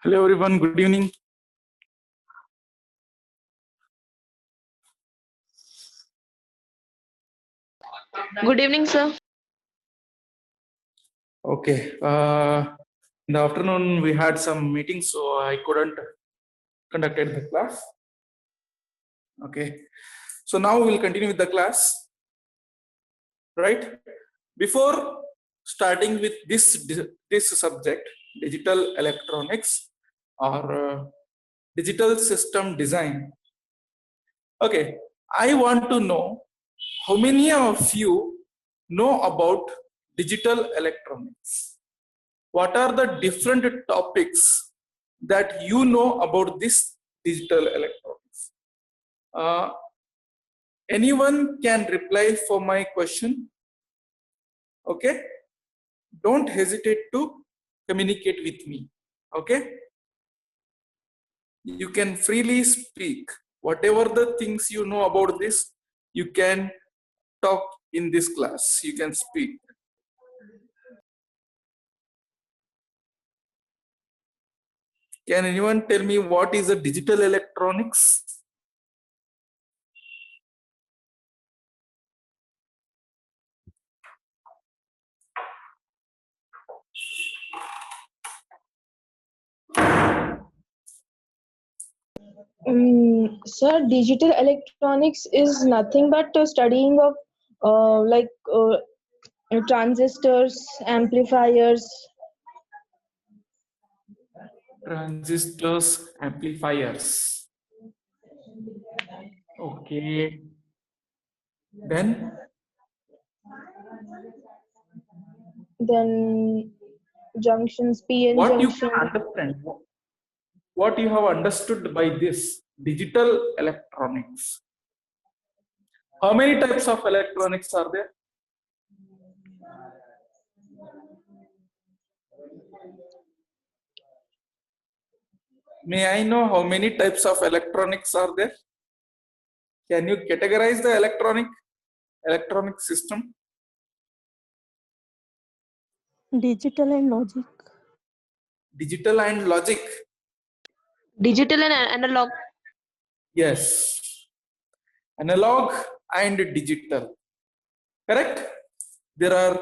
Hello everyone, good evening. Good evening, sir. Okay. In the afternoon we had some meetings, so I couldn't conducted the class. Okay. So now we'll continue with the class. Right? Before starting with this subject, digital electronics or digital system design. Okay. I want to know how many of you know about digital electronics. What are the different topics that you know about this digital electronics? Anyone can reply for my question. Okay, don't hesitate to communicate with me. Okay, you can freely speak whatever the things you know about this. You can talk in this class. You can speak. Can anyone tell me what is a digital electronics? Sir, digital electronics is nothing but studying of transistors, amplifiers. Transistors, amplifiers. Okay. Then Junctions, PN what you junction. can understand, what you have understood by this digital electronics? How many types of electronics are there? May I know how many types of electronics are there? Can you categorize the electronic system? Digital and logic. Digital and logic. Digital and analog. Yes. Analog and digital. Correct? There are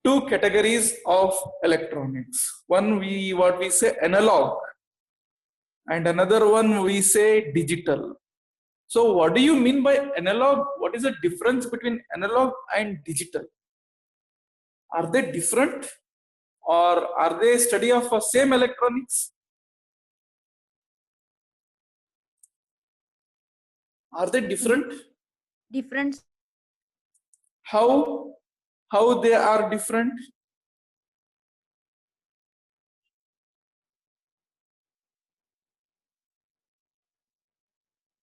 two categories of electronics. One what we say analog, and another one we say digital. So what do you mean by analog? What is the difference between analog and digital? Are they different, or are they study of same electronics? Are they different? Different. How they are different?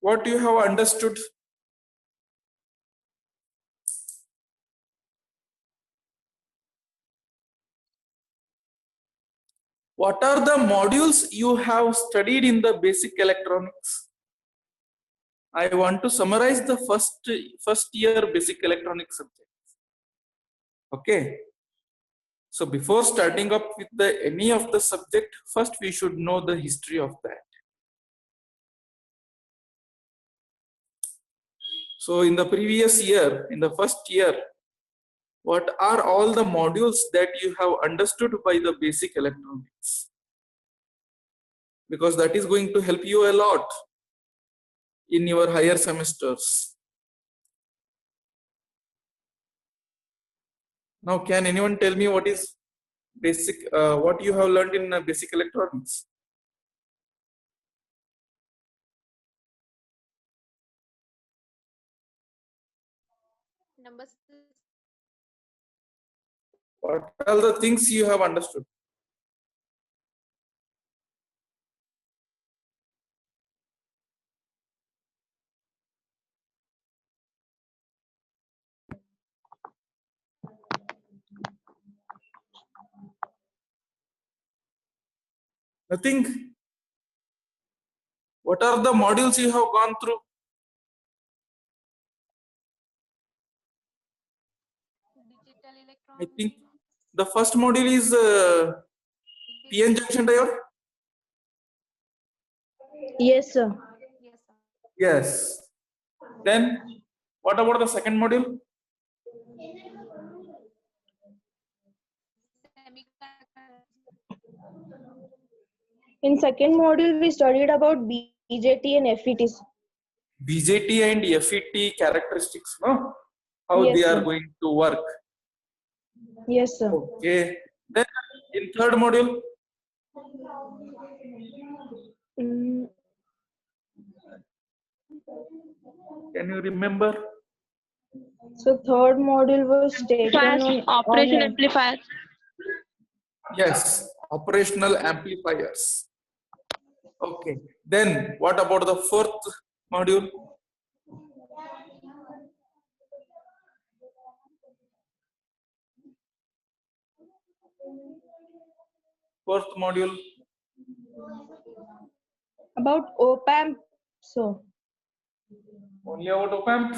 What you have understood? What are the modules you have studied in the basic electronics? I want to summarize the first year basic electronics subjects. Okay. So before starting up with any of the subject, first we should know the history of that. So in the previous year, in the first year, what are all the modules that you have understood by the basic electronics? Because that is going to help you a lot in your higher semesters. Now, can anyone tell me what is basic, what you have learned in basic electronics? Numbers. What are the things you have understood? Nothing. What are the modules you have gone through? I think the first module is PN junction diode. Yes, sir. Yes. Then what about the second module? In second module, we studied about BJT and FETs. BJT and FET characteristics, no? How Yes, they are sir. going to work. Yes, sir. Okay. Then in third module, Mm, can you remember? so third module was taken Fast operation on amplifier. Yes, operational amplifiers. Okay. Then what about the fourth module? Fourth module. about op-amp. So Only about op-amp.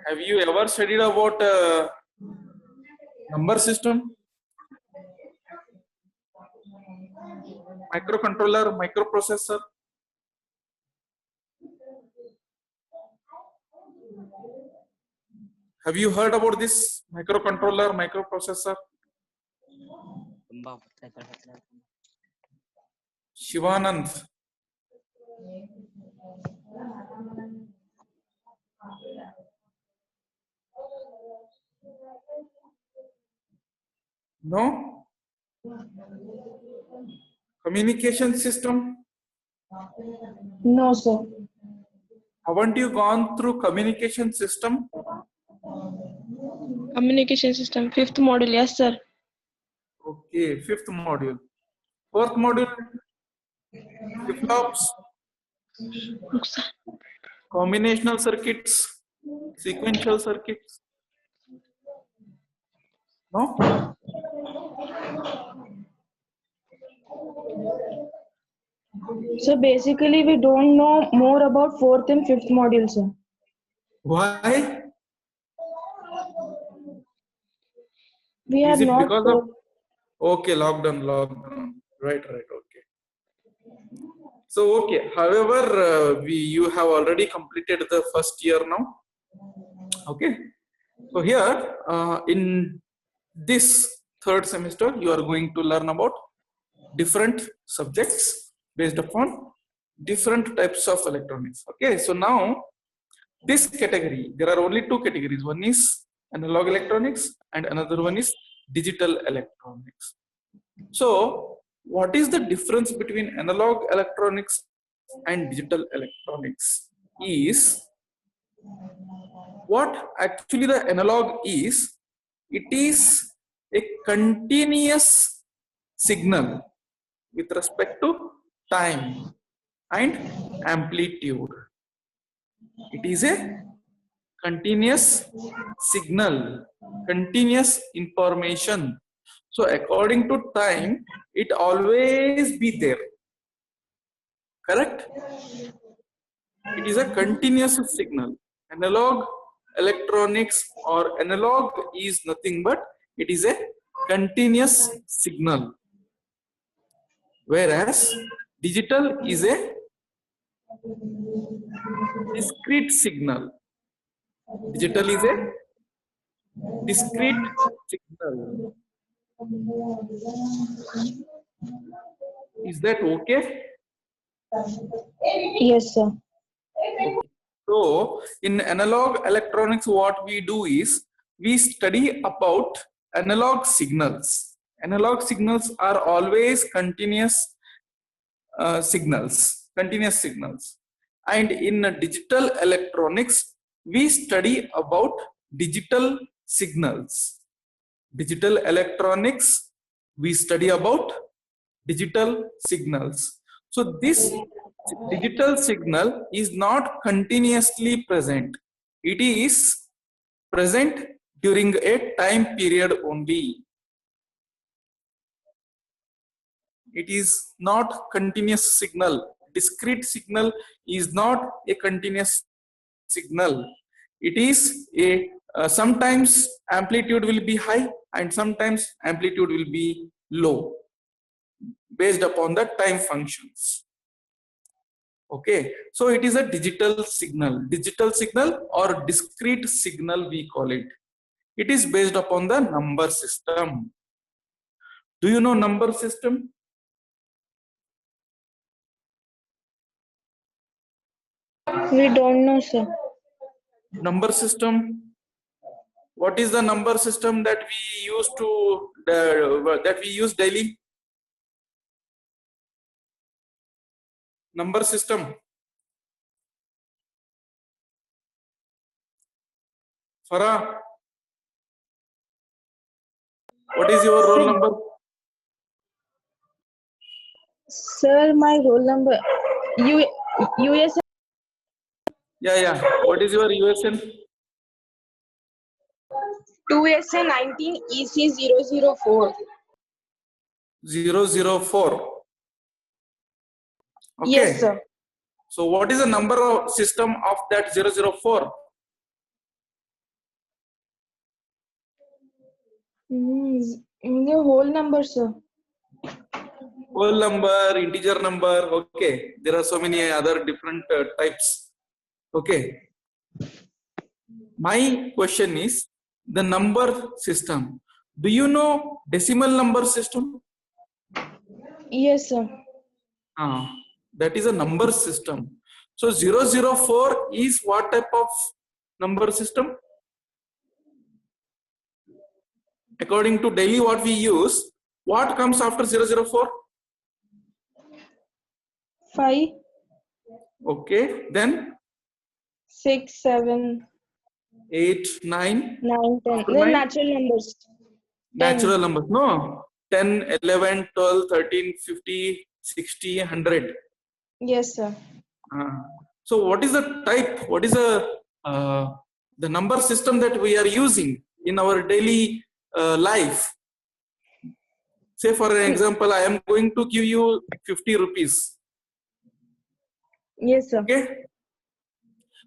Have you ever studied about number system, microcontroller, microprocessor? Have you heard about this microcontroller, microprocessor? Shivanand. No? Communication system? no, sir. Haven't you gone through communication system? Communication system. Fifth module. Yes, sir. Okay, fifth module. Fourth module, flip-flops, combinational circuits, sequential circuits. No? So basically, we don't know more about fourth and fifth module, sir. Why? We are Is it not. because of okay, lockdown. Right, okay. So okay. However, you have already completed the first year now. Okay. So here in this third semester, you are going to learn about different subjects based upon different types of electronics. Okay. So now this category, there are only two categories. One is analog electronics and another one is digital electronics. So what is the difference between analog electronics and digital electronics is what actually the analog is. It is a continuous signal with respect to time and amplitude. It is a continuous signal, continuous information. So according to time, it always be there. Correct? It is a continuous signal. Analog electronics or analog is nothing but it is a continuous signal. Whereas digital is a discrete signal. Digital is a discrete signal. Is that okay? Yes, sir. Okay. So in analog electronics, what we do is we study about analog signals. Analog signals are always continuous signals. And in digital electronics, we study about digital signals. Digital electronics, we study about digital signals. So this digital signal is not continuously present. It is present during a time period only. It is not continuous signal. Discrete signal is not a continuous signal. It is a sometimes amplitude will be high and sometimes amplitude will be low based upon the time functions. Okay, so it is a digital signal or discrete signal we call it. It is based upon the number system. Do you know number system? We don't know, sir. Number system. What is the number system that we use to that we use daily? Number system. Farah, what is your roll number? Sir, my roll number US Yeah. What is your USN? 2SA 19EC004. 004. Okay. Yes, sir. So what is the number of system of that 004? The whole number, sir. Whole number, integer number. Okay. There are so many other different types. Okay. My question is the number system. Do you know decimal number system? Yes, sir. That is a number system. So 004 is what type of number system? According to daily what we use, what comes after 004? 5, Okay, then 6, 7, 8, 9, 9, 10. after The 9? natural numbers. 10. Natural numbers, no? 10, 11, 12, 13, 50, 60, 100. Yes, sir. So what is the type, what is the number system that we are using in our daily life? Say for an example, I am going to give you 50 rupees. Yes, sir. Okay.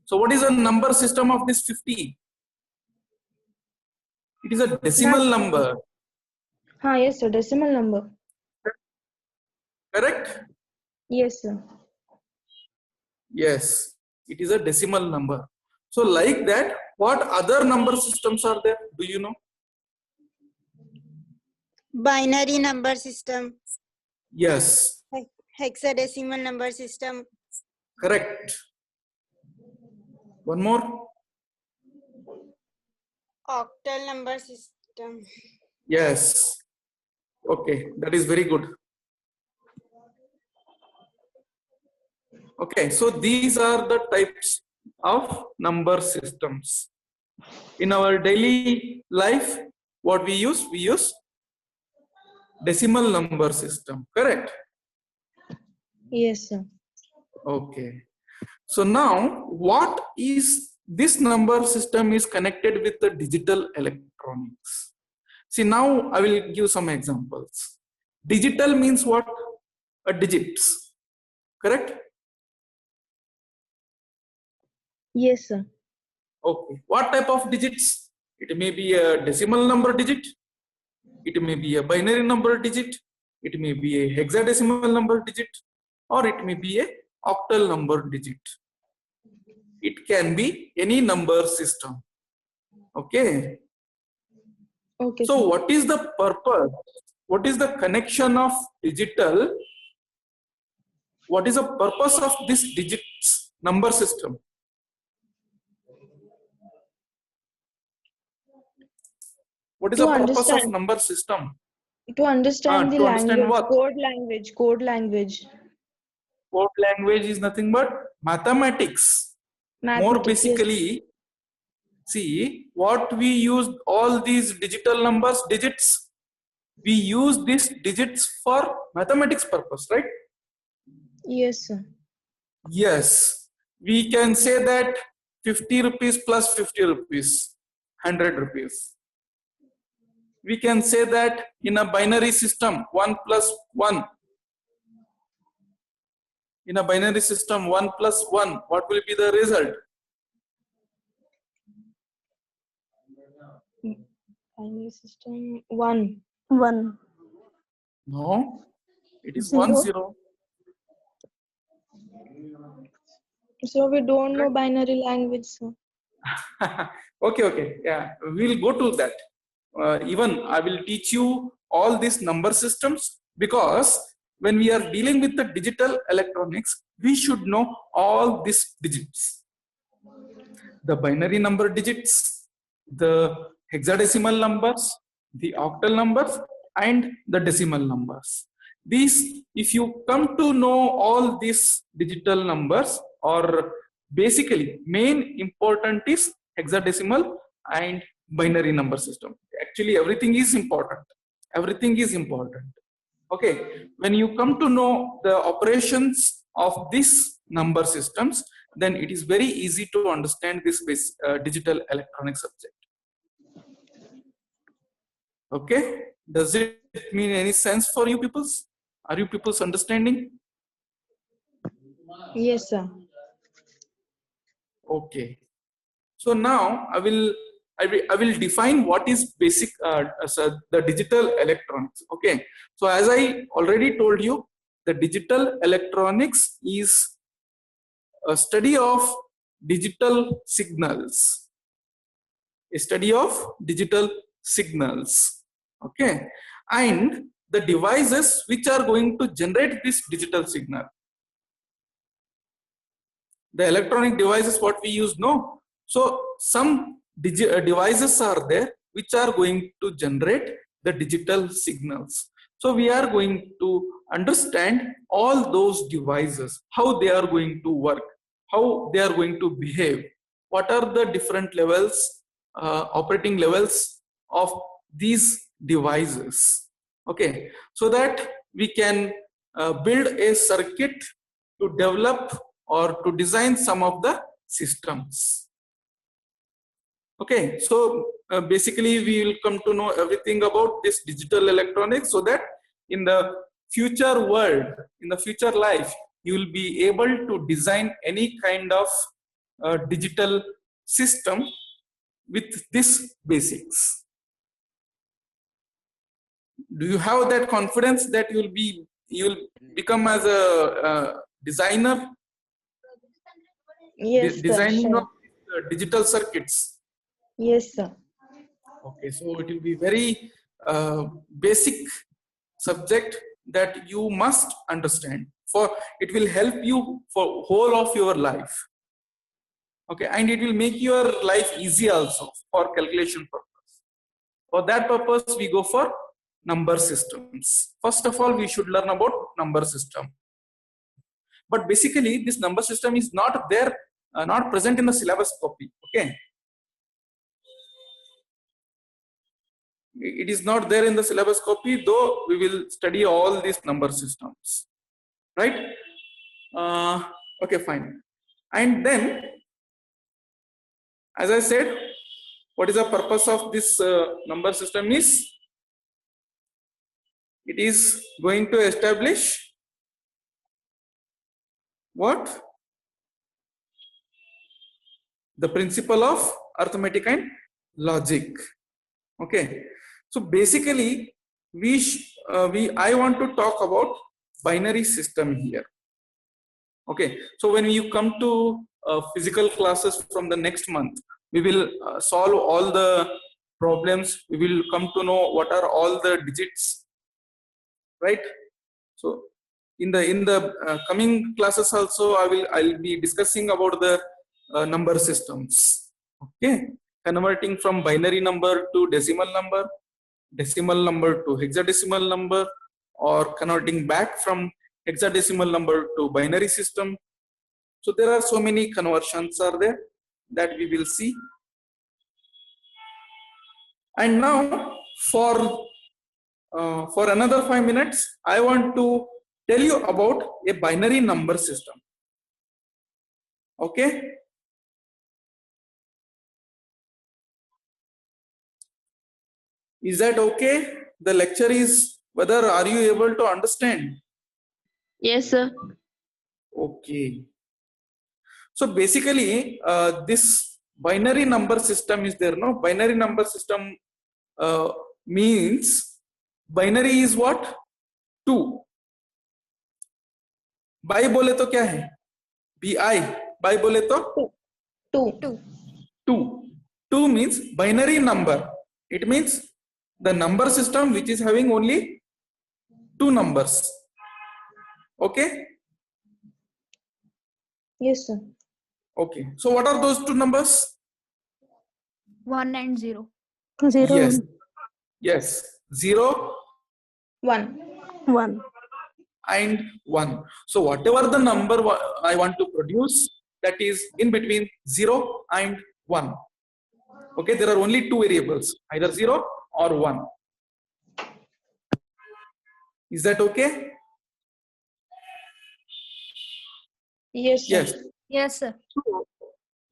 So what is the number system of this 50? It is a decimal number. Yes, sir. Decimal number. Correct? Yes, sir. Yes, it is a decimal number. So like that, what other number systems are there? Do you know? Binary number system, Yes, hexadecimal number system, correct. One more? octal number system. Yes. Okay, that is very good. Okay, so these are the types of number systems. In our daily life, what we use decimal number system, correct? Yes, sir. Okay. So now what is this number system is connected with the digital electronics. See, now I will give some examples. Digital means what? Digits, correct? Yes, sir. Okay. What type of digits? It may be a decimal number digit. It may be a binary number digit. It may be a hexadecimal number digit, or it may be a octal number digit. It can be any number system. Okay. Okay. So sir. what is the purpose? What is the connection of digital? What is the purpose of this digits number system? What is To the purpose of understand. number system? To understand the To understand language, what? code language, code language. Code language is nothing but mathematics. More Mathematics. basically, see what we use all these digital numbers, digits. We use these digits for mathematics purpose, right? Yes, sir. Yes, we can say that 50 rupees plus 50 rupees, 100 rupees. We can say that in a binary system, 1 plus 1. In a binary system, 1 plus 1, what will be the result? Binary system 1. 1. No, it is 0. 1 0. So we don't know binary language. So. Okay, okay, yeah, we'll go to that. Even I will teach you all these number systems, because when we are dealing with the digital electronics, we should know all these digits: the binary number digits, the hexadecimal numbers, the octal numbers, and the decimal numbers. These, if you come to know all these digital numbers, or basically main important is hexadecimal and binary number system. Actually, everything is important. Everything is important. Okay, when you come to know the operations of these number systems, then it is very easy to understand this digital electronic subject. Okay, does it mean any sense for you peoples? Are you peoples understanding? Yes, sir. Okay, so now I will define what is basic the digital electronics. Okay, so as I already told you, the digital electronics is a study of digital signals. A study of digital signals. Okay, and the devices which are going to generate this digital signal. The electronic devices what we use, no? So some devices are there which are going to generate the digital signals. So we are going to understand all those devices, how they are going to work, how they are going to behave, what are the different levels, operating levels of these devices. Okay, so that we can build a circuit to develop or to design some of the systems. Okay, so basically we will come to know everything about this digital electronics, so that in the future world, in the future life, you will be able to design any kind of digital system with this basics. Do you have that confidence that you will become as a designer? Yes, sir. Designing Sure. of digital circuits. Yes, sir. Okay, so it will be very basic subject that you must understand. For it will help you for whole of your life. Okay, and it will make your life easy also for calculation purpose. For that purpose, we go for number systems. First of all, we should learn about number system. But basically, this number system is not there, not present in the syllabus copy. Okay, it is not there in the syllabus copy, though we will study all these number systems, right? Okay, fine. And then, as I said, what is the purpose of this number system is? It is going to establish what? The principle of arithmetic and logic. Okay, so basically I want to talk about binary system here. Okay, so when you come to physical classes from the next month, we will solve all the problems. We will come to know what are all the digits, right? So in the coming classes also, I'll be discussing about the number systems. Okay, converting from binary number to decimal number to hexadecimal number, or converting back from hexadecimal number to binary system. So there are so many conversions are there that we will see. And now for another 5 minutes, I want to tell you about a binary number system. Okay. Is that okay? The lecture is whether are you able to understand? Yes, sir. Okay. So basically, this binary number system is there. No, binary number system means binary is what? 2. By बोले तो क्या है? bi. By बोले तो 2. 2. 2 means binary number. It means the number system which is having only 2 numbers. Okay? Yes, sir. Okay. So what are those 2 numbers? 1 and 0. 0 Yes. Yes. 0 1. 1. and 1. So whatever the number I want to produce, that is in between 0 and 1. Okay, there are only 2 variables, either 0 or 1. Is that okay? Yes, sir. Yes. Yes, sir. So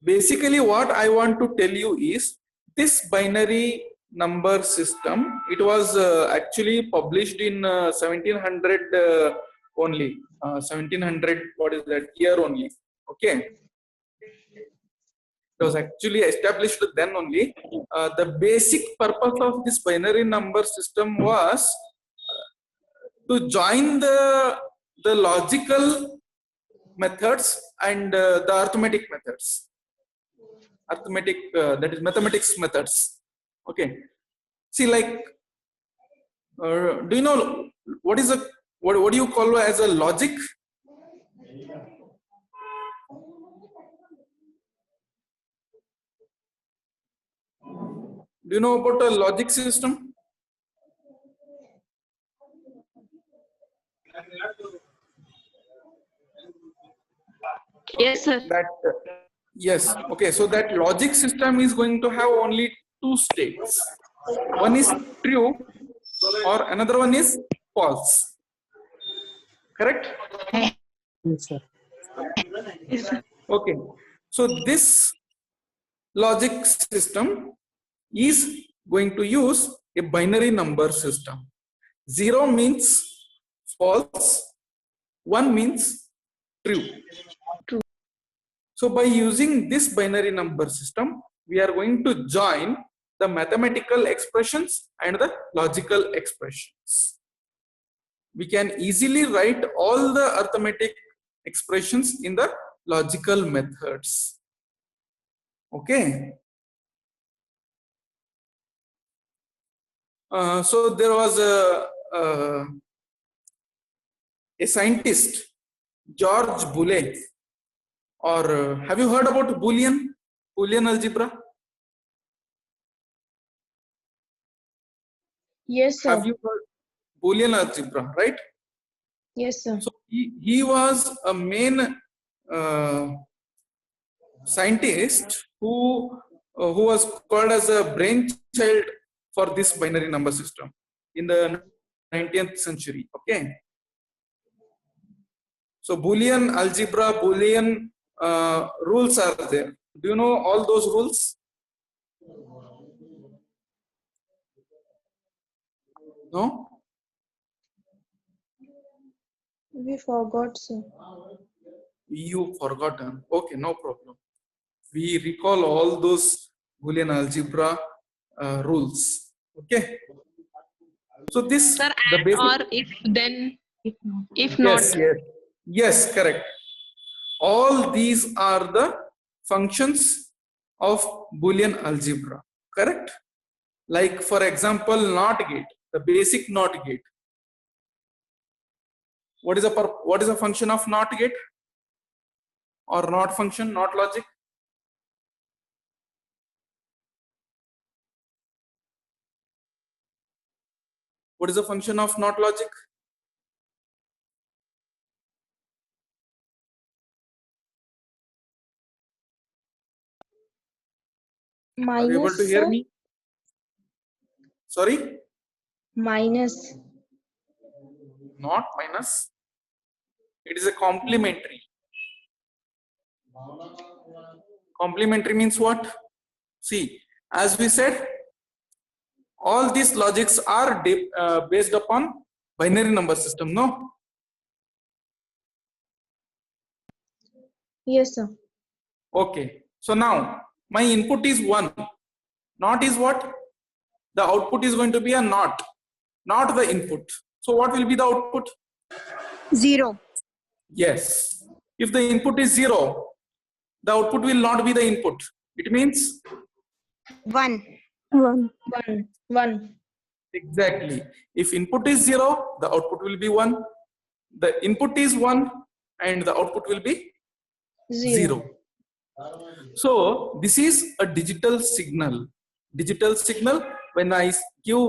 basically what I want to tell you is this binary number system, it was actually published in 1700 only. 1700, what is that year only? Okay. It was actually established then only. The basic purpose of this binary number system was to join the logical methods and the arithmetic methods. Arithmetic, that is mathematics methods. Okay. See, like, do you know what is a what do you call as a logic? Do you know about a logic system? Yes, sir. That yes. Okay. So that logic system is going to have only 2 states. One is true, or another one is false. Correct? Yes, sir. Okay. So this logic system is going to use a binary number system. 0 means false, 1 means true. So by using this binary number system, we are going to join the mathematical expressions and the logical expressions. We can easily write all the arithmetic expressions in the logical methods. Okay. So there was a scientist, George Boole, or have you heard about Boolean algebra? Yes, sir. Have you heard Boolean algebra, right? Yes, sir. So he was a main scientist who was called as a brainchild for this binary number system in the 19th century. Okay. So Boolean algebra, Boolean rules are there. Do you know all those rules? No? We forgot, sir. You forgotten. Okay, no problem. We recall all those Boolean algebra rules. Okay. So this Sir, the and basic. or if then, if Yes, not. yes, yes, correct. All these are the functions of Boolean algebra. Correct. Like for example, NOT gate, the basic NOT gate. What is a function of NOT gate or NOT function, NOT logic? What is the function of NOT logic? Are you able Minus, to hear sir. me? Sorry, Minus. not minus. It is a complementary. Complementary means what? See, as we said, all these logics are based upon binary number system, no? Yes, sir. Okay. So now my input is 1. Not is what? the output is going to be a not the input. So what will be the output? 0. Yes. If the input is 0, the output will not be the input. It means 1. 1. 1. exactly. If input is 0, the output will be 1. The input is 1 and the output will be 0. So this is a digital signal. Digital signal, when I give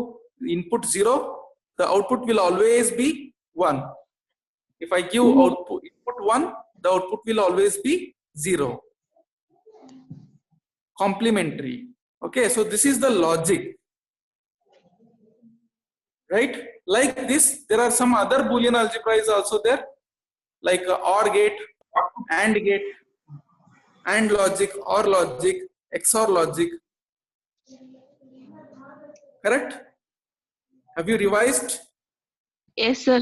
input 0, the output will always be 1. If I give input 1, the output will always be 0. Complementary. Okay, so this is the logic. Right? Like this, there are some other Boolean algebra is also there, like OR gate, AND gate, AND logic, OR logic, XOR logic. Correct? Have you revised? Yes, sir.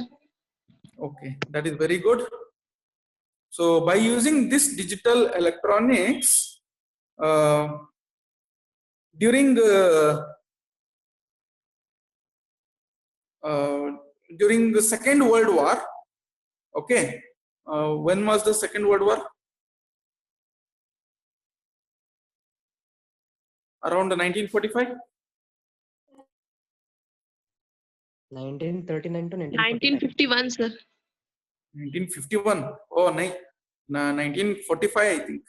Okay, that is very good. So by using this digital electronics, during the Second World War, okay, when was the Second World War? Around 1945. 1939 to 1945. 1951, sir. 1951. Oh, 1945, I think.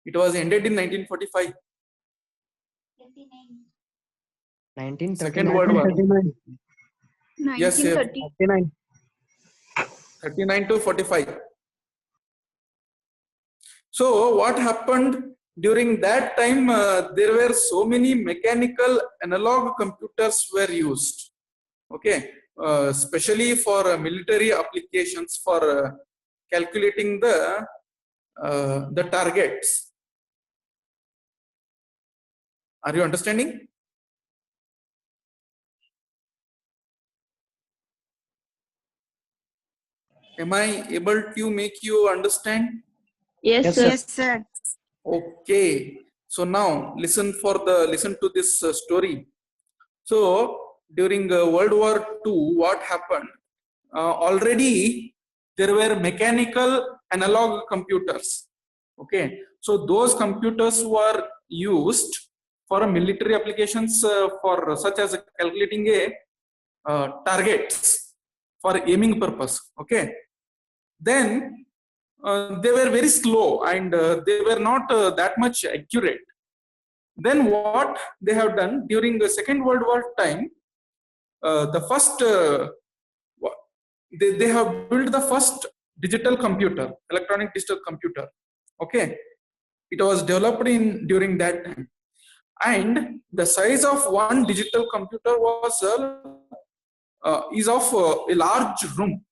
It was ended in 1945. Second World War. 1939. Yes, yes. 39. 39 to 45. So what happened during that time? There were so many mechanical analog computers were used. Okay, especially for military applications, for calculating the targets. Are you understanding? Am I able to make you understand? Yes, Yes, sir. sir. Yes, sir. Okay. So now listen to this story. So during World War II, what happened? Already there were mechanical analog computers. Okay. So those computers were used for military applications, for such as calculating targets for aiming purpose. Okay. Then they were very slow and they were not that much accurate. Then what they have done during the Second World War time, the first they have built the first digital computer, electronic digital computer. Okay, it was developed during that time, and the size of one digital computer was is of a large room.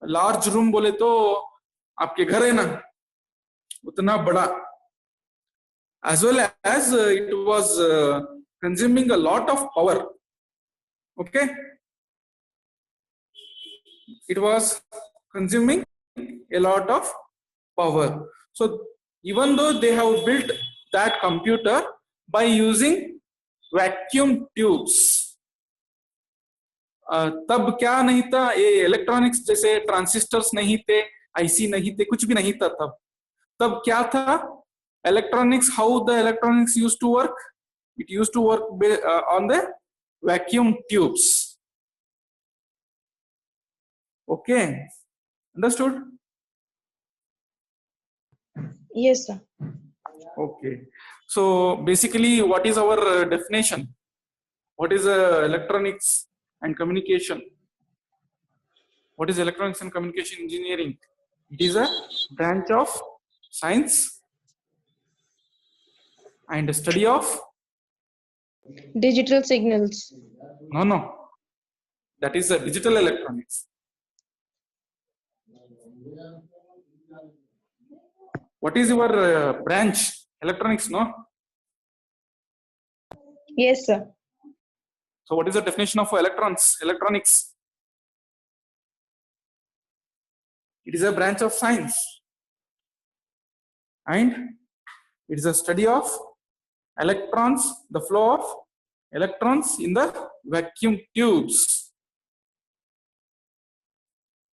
Large room बोले तो आपके घर है ना, उतना बड़ा. As well as it was consuming a lot of power. Okay, it was consuming a lot of power. So even though they have built that computer by using vacuum tubes, तब क्या नहीं था, ये इलेक्ट्रॉनिक्स जैसे transistors नहीं थे, IC नहीं थे, कुछ भी नहीं था. तब क्या था electronics? How the electronics used to work? It used to work on the vacuum tubes. Okay, understood? Yes, sir. Okay, so basically what is our definition? What is electronics and communication? What is electronics and communication engineering? It is a branch of science and study of Digital signals. no, that is a digital electronics. What is your branch? Electronics, no? Yes, sir. So what is the definition of electronics? It is a branch of science and it is a study of electrons, the flow of electrons in the vacuum tubes.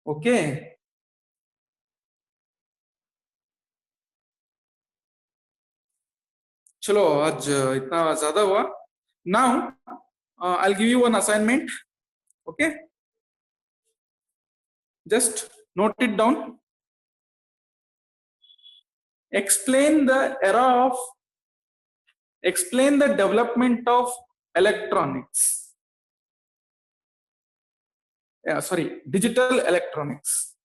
Okay. चलो आज इतना ज्यादा हुआ. Now I'll give you one assignment. Okay. Just note it down. Explain the development of electronics. Sorry, digital electronics.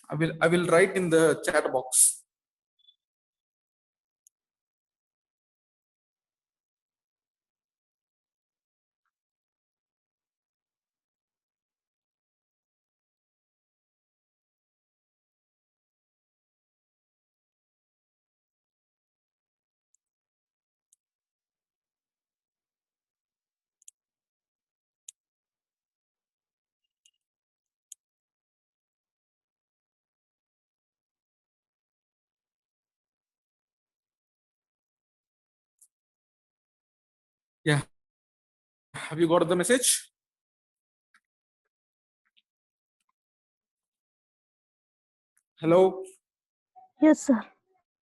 I will write in the chat box. Yeah. Have you got the message? Hello. Yes, sir.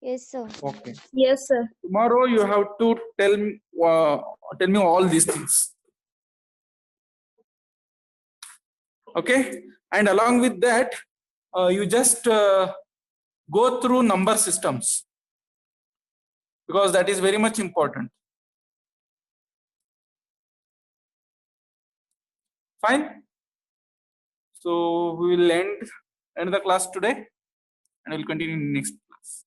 Yes, sir. Okay. Yes, sir. Tomorrow you have to tell me all these things. Okay. And along with that, you just go through number systems, because that is very much important. Fine. So we will end the class today, and we'll continue in next class.